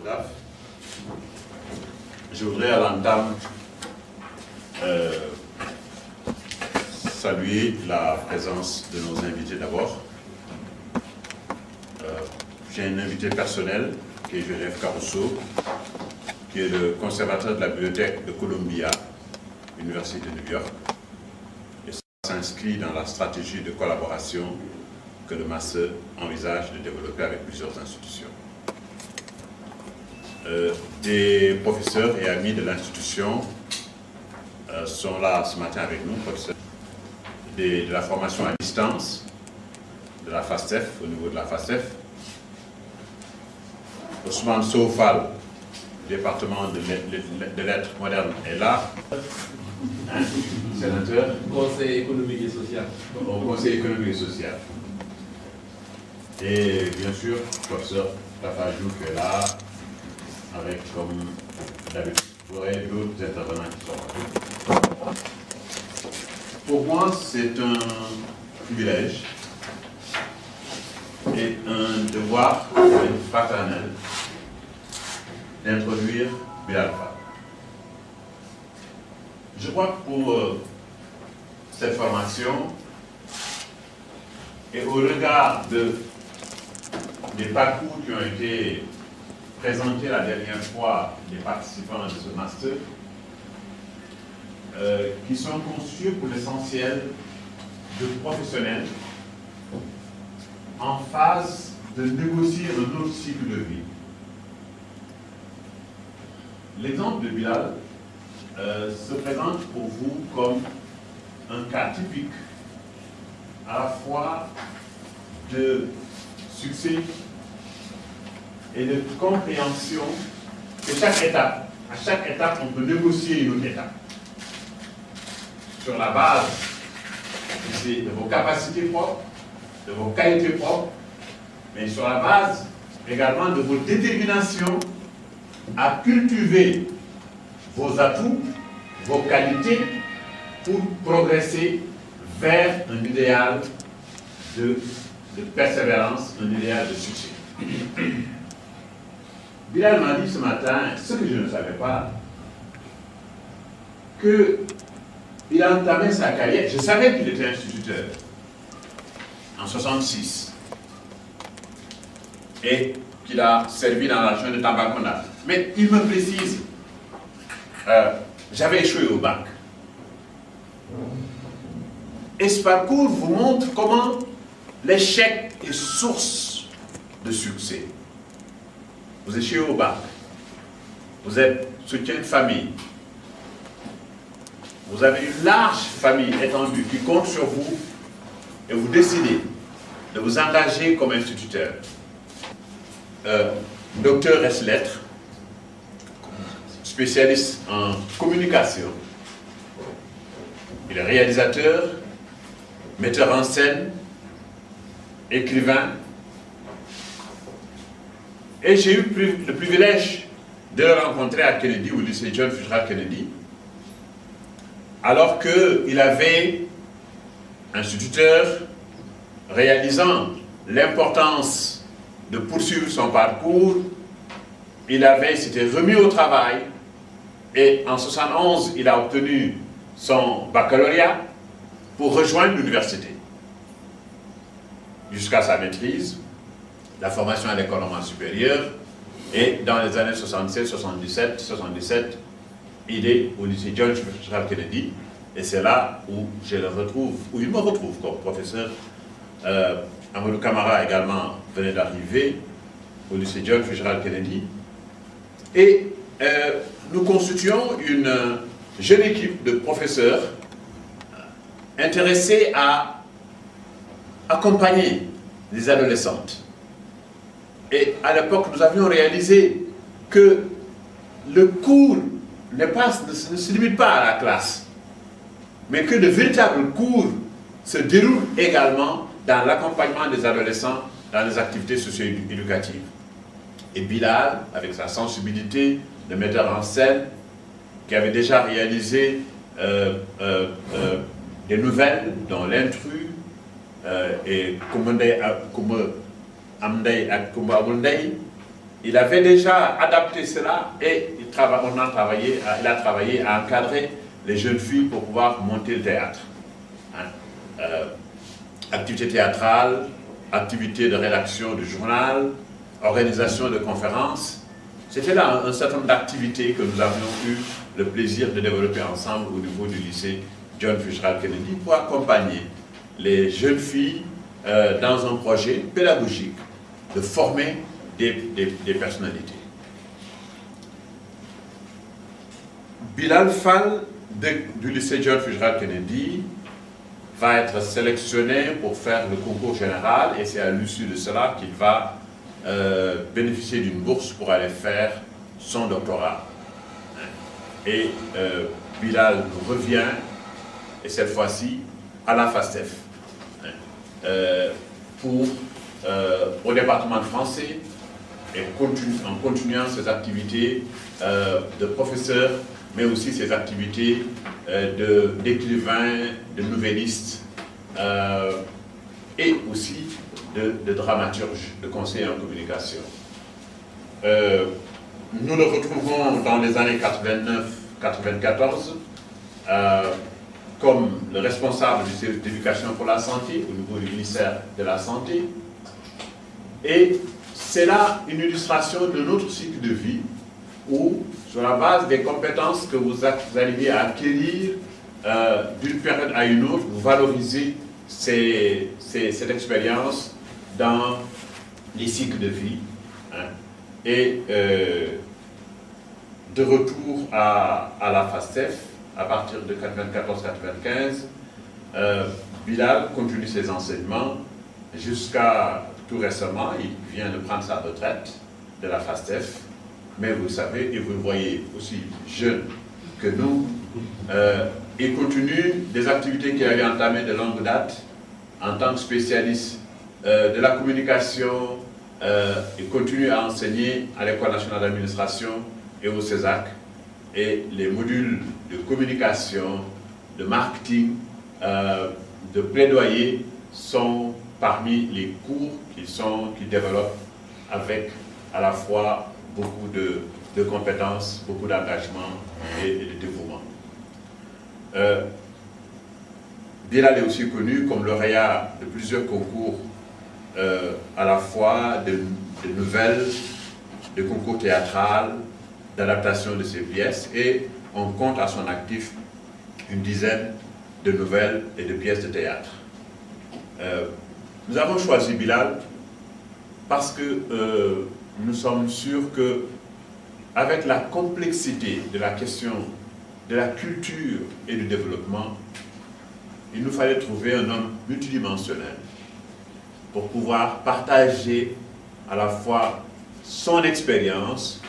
photographe. Je voudrais à l'entame saluer la présence de nos invités d'abord. J'ai un invité personnel qui est Joseph Caruso, qui est le conservateur de la bibliothèque de Columbia, Université de New York. Et ça s'inscrit dans la stratégie de collaboration que le master envisage de développer avec plusieurs institutions. Des professeurs et amis de l'institution sont là ce matin avec nous, professeurs de la formation à distance, de la FASTEF, au niveau de la FASTEF. Ousmane Soufal, département de lettres modernes, est là. Sénateur. Conseil économique et social. Au Conseil économique et social. Et bien sûr, professeur Tafajou qui est là, avec, comme d'habitude, d'autres intervenants qui sont là. Pour moi, c'est un privilège et un devoir fraternel d'introduire Bilal Fall. Je crois que pour cette formation, et au regard des parcours qui ont été présentés la dernière fois des participants de ce master, qui sont constitués pour l'essentiel de professionnels en phase de négocier un autre cycle de vie. L'exemple de Bilal se présente pour vous comme un cas typique à la fois de succès et de compréhension de chaque étape. À chaque étape, on peut négocier une autre étape. Sur la base de vos capacités propres, de vos qualités propres, mais sur la base également de vos déterminations à cultiver vos atouts, vos qualités pour progresser vers un idéal de persévérance, un idéal de succès. Bilal m'a dit ce matin, ce que je ne savais pas, qu'il a entamé sa carrière. Je savais qu'il était instituteur en 1966 et qu'il a servi dans la région de Tambacounda. Mais il me précise, j'avais échoué au bac. Et ce parcours vous montre comment l'échec est source de succès. Vous échouez au bac, vous êtes soutien de famille, vous avez une large famille étendue qui compte sur vous et vous décidez de vous engager comme instituteur. Docteur ès lettres, spécialiste en communication. Il est réalisateur, metteur en scène, écrivain. Et j'ai eu le privilège de le rencontrer à Kennedy, au lycée John Fitzgerald Kennedy, alors qu'il avait instituteur réalisant l'importance de poursuivre son parcours. Il s'était remis au travail et en 1971, il a obtenu son baccalauréat pour rejoindre l'université. Jusqu'à sa maîtrise, la formation à l'école normale supérieure, et dans les années 76, 77, il est au lycée John Fitzgerald Kennedy, et c'est là où il me retrouve comme professeur. Amadou Camara également venait d'arriver au lycée John Fitzgerald Kennedy, et nous constituons une jeune équipe de professeurs intéressés à accompagner les adolescentes. Et à l'époque, nous avions réalisé que le cours ne se limite pas à la classe, mais que de véritables cours se déroulent également dans l'accompagnement des adolescents dans les activités socio-éducatives. Et Bilal, avec sa sensibilité de metteur en scène, qui avait déjà réalisé des nouvelles dont l'intrus et Amdei Akumba Abundei, il avait déjà adapté cela et il a travaillé à encadrer les jeunes filles pour pouvoir monter le théâtre. Hein. Activité théâtrale, activité de rédaction du journal, organisation de conférences. C'était là un certain nombre d'activités que nous avions eu le plaisir de développer ensemble au niveau du lycée John Fitzgerald Kennedy pour accompagner les jeunes filles dans un projet pédagogique de former des personnalités. Bilal Fall du lycée John Fitzgerald Kennedy va être sélectionné pour faire le concours général et c'est à l'issue de cela qu'il va bénéficier d'une bourse pour aller faire son doctorat. Et Bilal revient, et cette fois-ci, à la FASTEF, au département de français, et en continuant ses activités de professeur, mais aussi ses activités d'écrivain, de novelliste, et aussi de dramaturge, de conseiller en communication. Nous le retrouvons dans les années 89-94 comme le responsable du service d'éducation pour la santé au niveau du ministère de la Santé. Et c'est là une illustration de notre cycle de vie où, sur la base des compétences que vous arrivez à acquérir d'une période à une autre, vous valorisez cette expérience dans les cycles de vie. Hein. Et de retour à la FASTEF, à partir de 94-95, Bilal continue ses enseignements jusqu'à tout récemment. Il vient de prendre sa retraite de la FASTEF, mais vous le savez, et vous le voyez aussi jeune que nous, il continue des activités qu'il avait entamées de longue date en tant que spécialiste de la communication. Il continue à enseigner à l'École nationale d'administration et au CESAC, et les modules de communication, de marketing, de plaidoyer sont parmi les cours qu'il développe avec à la fois beaucoup de compétences, beaucoup d'engagement et de dévouement. Bilal est aussi connu comme lauréat de plusieurs concours, à la fois de nouvelles, de concours théâtral, d'adaptation de ses pièces, et on compte à son actif une dizaine de nouvelles et de pièces de théâtre. Nous avons choisi Bilal parce que nous sommes sûrs que, avec la complexité de la question de la culture et du développement, il nous fallait trouver un homme multidimensionnel pour pouvoir partager à la fois son expérience,